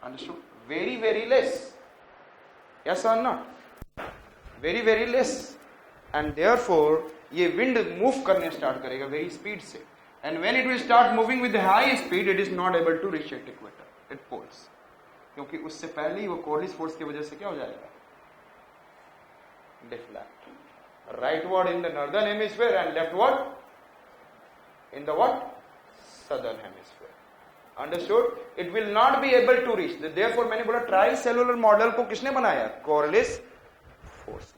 Understood? Very, very less. Yes or not? Very, very less. And therefore, ये wind move करने start करेगा very speed से. And when it will start moving with high speed, it is not able to reach at equator, at poles. क्योंकि उससे पहले ही वो Coriolis force की वजह से क्या हो जाएगा? Deflect. Rightward in the northern hemisphere and leftward in the what? Southern hemisphere. Understood? It will not be able to reach. Therefore, मैंने बोला tricellular model को किसने बनाया? Coriolis force.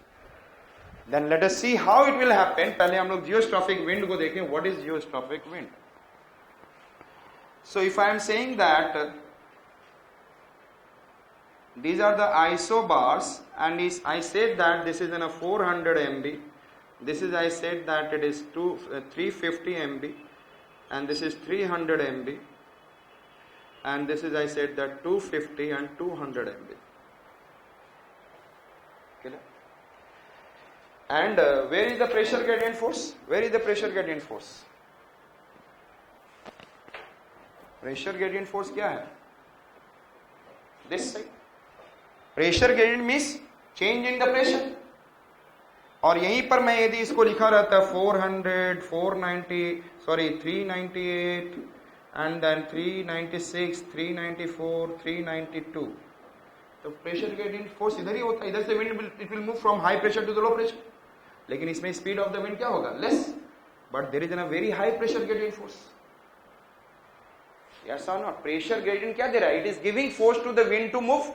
Then let us see how it will happen. पहले हम लोग geostrophic wind को देखें. What is geostrophic wind? So if I am saying that these are the isobars, and I said that this is in a 400 MB. This is, I said that it is 350 MB, and this is 300 MB, and this is, I said that 250 and 200 MB. Okay. And where is the pressure gradient force? Where is the pressure gradient force? Pressure gradient force क्या है? This side. Pressure gradient means change in the pressure. और यहीं पर मैं यदि इसको लिखा रहता 400, 490, sorry 398 and then 396, 394, 392. तो pressure gradient force इधर ही होता है. इधर से wind it will move from high pressure to the low pressure. लेकिन इसमें speed of the wind क्या होगा? Less. But there is a very high pressure gradient force. Yes or not? Pressure gradient क्या दे रहा है? It is giving force to the wind to move.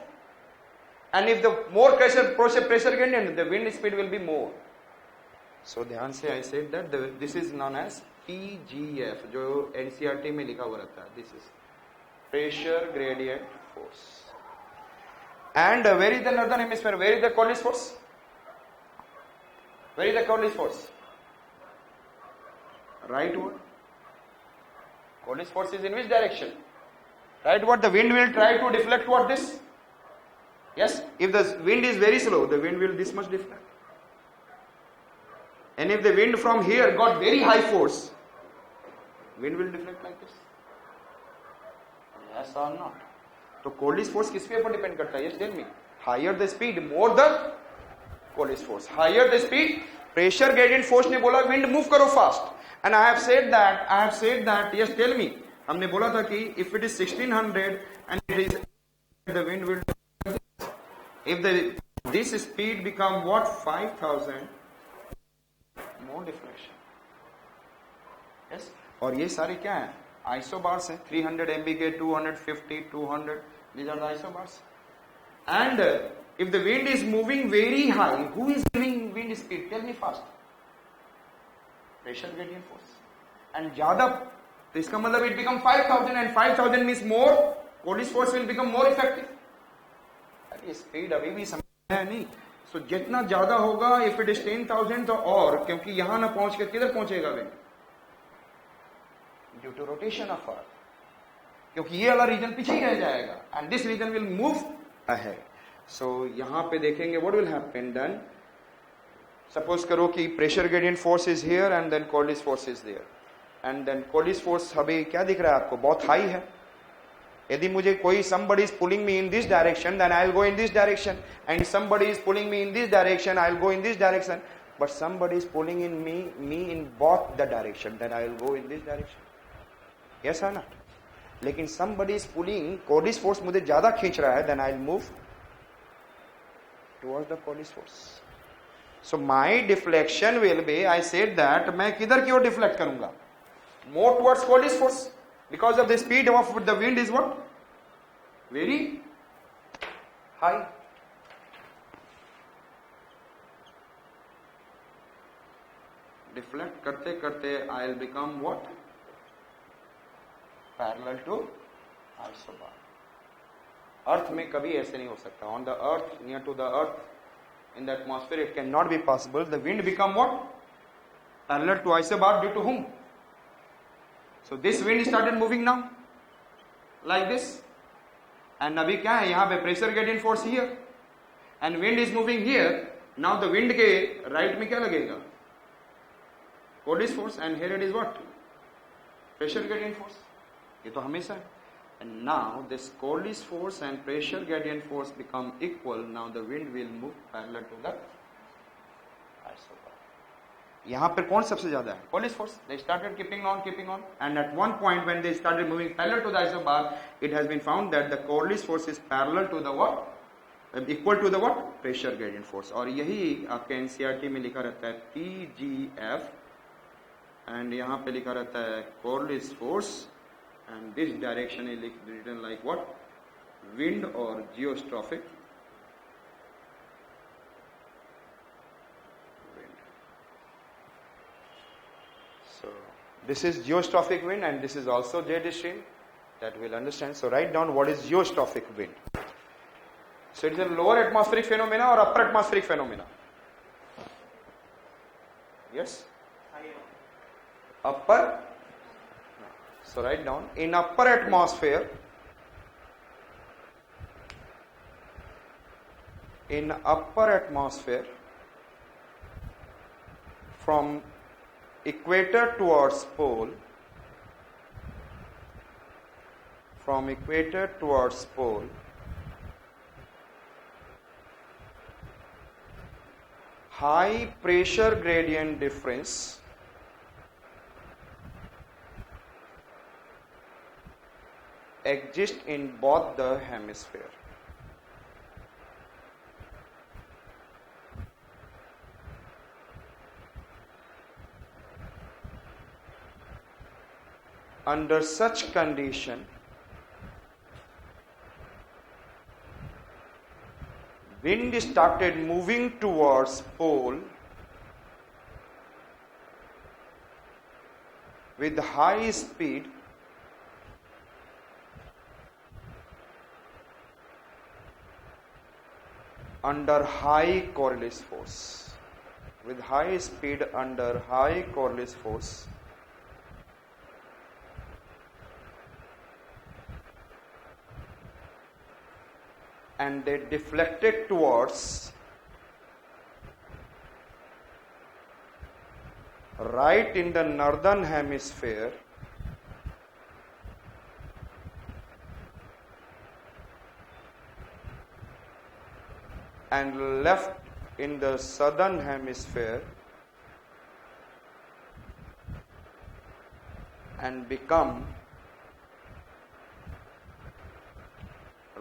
And if the more pressure gradient, the wind speed will be more. So ध्यान से I said that this is known as PGF, जो NCERT में लिखा हुआ रहता है. This is pressure gradient force. And where is the northern hemisphere? Where is the Coriolis force? Where is the Coriolis force? Rightward. Coriolis force is in which direction? Rightward. The wind will try to deflect toward this. Yes, if the wind is very slow, the wind will this much deflect. And if the wind from here got very high force, wind will deflect like this. Yes or not? तो Coriolis force किस पे ऊपर depend करता है? Yes, tell me. Higher the speed, more the Coriolis force. Higher the speed, pressure gradient force ने बोला wind move करो fast. And I have said that. Yes, tell me. हमने बोला था कि if it is 1600 and it is the wind will. If this speed become what? 5000, more deflection. Yes. और ये सारे क्या हैं? Isobars हैं. 300 MB के 250, 200. These are the isobars. And if the wind is moving very high, who is giving wind speed? Tell me fast. Pressure gradient force. And ज़्यादा, तो इसका मतलब it become 5000 and 5000 means more. Coriolis force will become more effective. ये speed अभी भी समझ है नहीं. सो जितना ज्यादा होगा इफ इट इज 10,000 तो और, क्योंकि यहां ना पहुंच कर किधर पहुंचेगा wind? Due to rotation of earth, क्योंकि ये वाला रीजन पीछे ही रह जाएगा and this region will move ahead. So यहां पे देखेंगे what will happen then. Suppose करो कि pressure gradient force is here and then Coriolis force is there and then Coriolis force अभी क्या दिख रहा है आपको? बहुत हाई है. यदि मुझे कोई somebody is pulling me in this direction, then I will go in this direction, and somebody is pulling me in this direction, I will go in this direction. But somebody is pulling in me in both the direction, then I will go in this direction. Yes or not? लेकिन somebody is pulling, Coriolis force मुझे ज्यादा खींच रहा है, then I will move towards the Coriolis force. So my deflection will be, I said that मैं किधर की ओर deflect करूंगा? More towards Coriolis force. Because of the speed of the wind is what? Very high. Deflect करते करते I will become what? Parallel to isobar. Earth में कभी ऐसे नहीं हो सकता. On the earth, near to the earth, in the atmosphere, it cannot be possible. The wind become what? Parallel to isobar due to whom? So this wind started moving now, like this, and अभी क्या है? यहाँ पे pressure gradient force here, and wind is moving here. Now the wind के right में क्या लगेगा? Coriolis force, and here it is what? Pressure gradient force. ये तो हमेशा है. And now this Corliss force and pressure gradient force become equal. Now the wind will move parallel to the isobar. यहाँ पर कौन सबसे ज़्यादा है? Corliss force. They started keeping on, and at one point when they started moving parallel to the isobar, it has been found that the Corliss force is parallel to the what? Equal to the what? Pressure gradient force. और यही आपके NCERT में लिखा रहता है PGF, and यहाँ पे लिखा रहता है Corliss force. And this direction is written like what? Wind or geostrophic wind. So this is geostrophic wind, and this is also jet stream, that we'll understand. So write down what is geostrophic wind. So it is a lower atmospheric phenomena or upper atmospheric phenomena? Yes? Upper. So write down, in upper atmosphere, from equator towards pole, high pressure gradient difference exist in both the hemisphere. Under such condition, wind started moving towards pole with high speed under high Corliss force. With high speed under high Corliss force, and they deflected towards right in the northern hemisphere and left in the southern hemisphere and become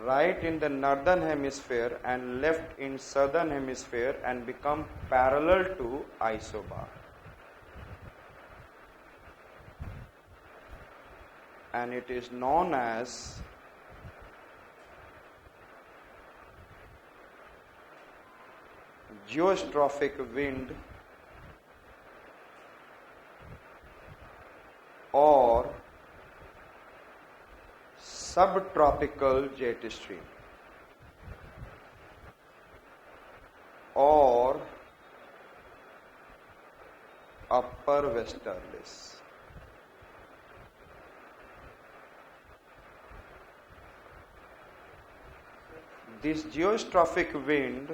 right in the northern hemisphere and left in southern hemisphere and become parallel to isobar. And it is known as geostrophic wind or subtropical jet stream or upper westerlies. This geostrophic wind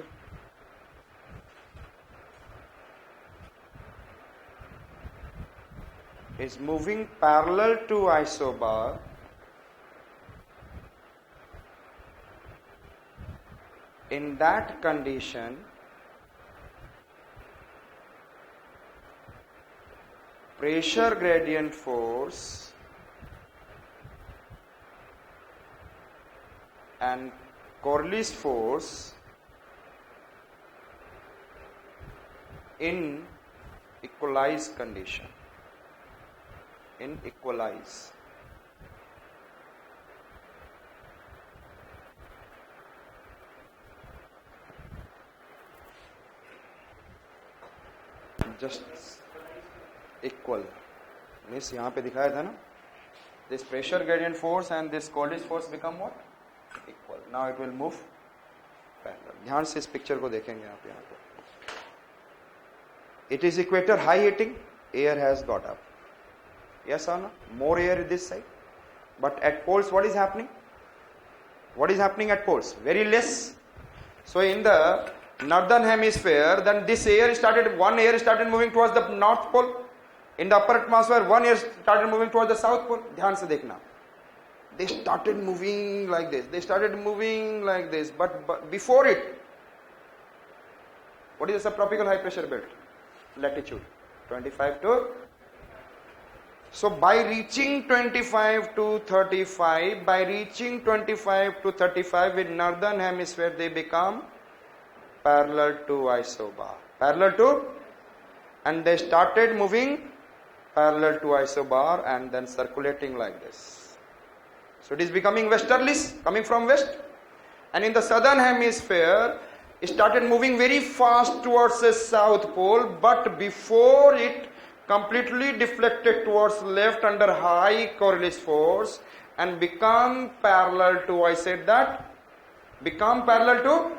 is moving parallel to isobar in that condition. Pressure gradient force and Corliss force in equalized condition. Just equal means यहाँ पे दिखाया था ना, this pressure gradient force and this Corliss force become what? Equal. Now it will move parallel. ध्यान से इस picture को देखेंगे आप यहाँ पे. It is equator, high heating, air has got up. Yes or no? More air this side. But at poles, what is happening? What is happening at poles? Very less. So in the northern hemisphere, then this one air started moving towards the north pole. In the upper atmosphere, one air started moving towards the south pole. ध्यान से देखना. they started moving like this. They started moving like this. But before it, what is the subtropical high pressure belt? Latitude 25 to. So by reaching 25 to 35, by reaching 25 to 35 in northern hemisphere, they become parallel to isobar. Parallel to, and they started moving parallel to isobar and then circulating like this. So it is becoming westerlies, coming from west. And in the southern hemisphere, it started moving very fast towards the south pole, but before it completely deflected towards left under high Coriolis force and become parallel to, I said that, become parallel to